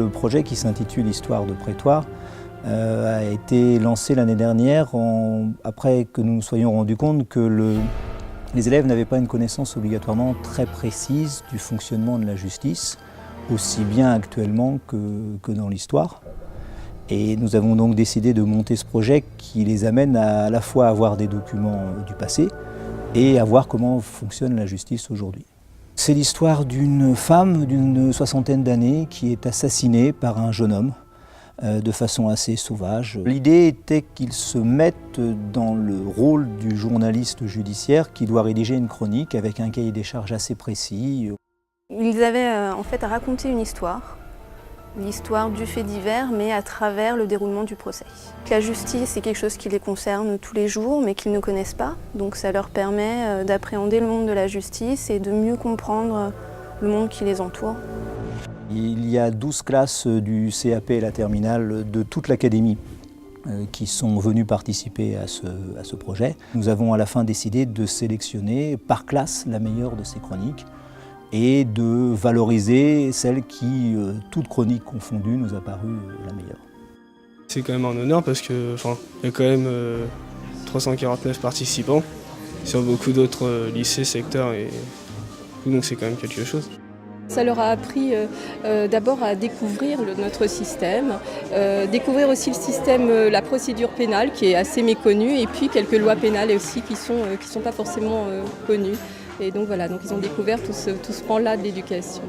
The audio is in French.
Le projet qui s'intitule Histoire de Prétoire a été lancé l'année dernière après que nous nous soyons rendus compte que les élèves n'avaient pas une connaissance obligatoirement très précise du fonctionnement de la justice, aussi bien actuellement que dans l'histoire. Et nous avons donc décidé de monter ce projet qui les amène à la fois à avoir des documents du passé et à voir comment fonctionne la justice aujourd'hui. C'est l'histoire d'une femme d'une soixantaine d'années qui est assassinée par un jeune homme de façon assez sauvage. L'idée était qu'ils se mettent dans le rôle du journaliste judiciaire qui doit rédiger une chronique avec un cahier des charges assez précis. Ils avaient en fait à raconter une histoire, l'histoire du fait divers, mais à travers le déroulement du procès. La justice, c'est quelque chose qui les concerne tous les jours, mais qu'ils ne connaissent pas. Donc ça leur permet d'appréhender le monde de la justice et de mieux comprendre le monde qui les entoure. Il y a 12 classes du CAP et la terminale de toute l'académie qui sont venues participer à ce projet. Nous avons à la fin décidé de sélectionner par classe la meilleure de ces chroniques et de valoriser celle qui, toute chronique confondue, nous a paru la meilleure. C'est quand même un honneur parce qu'il y a quand même 349 participants sur beaucoup d'autres lycées, secteurs, et donc c'est quand même quelque chose. Ça leur a appris d'abord à découvrir notre système, découvrir aussi le système, la procédure pénale qui est assez méconnue, et puis quelques lois pénales aussi qui sont pas forcément connues. Et donc voilà, donc ils ont découvert tout ce pan-là de l'éducation.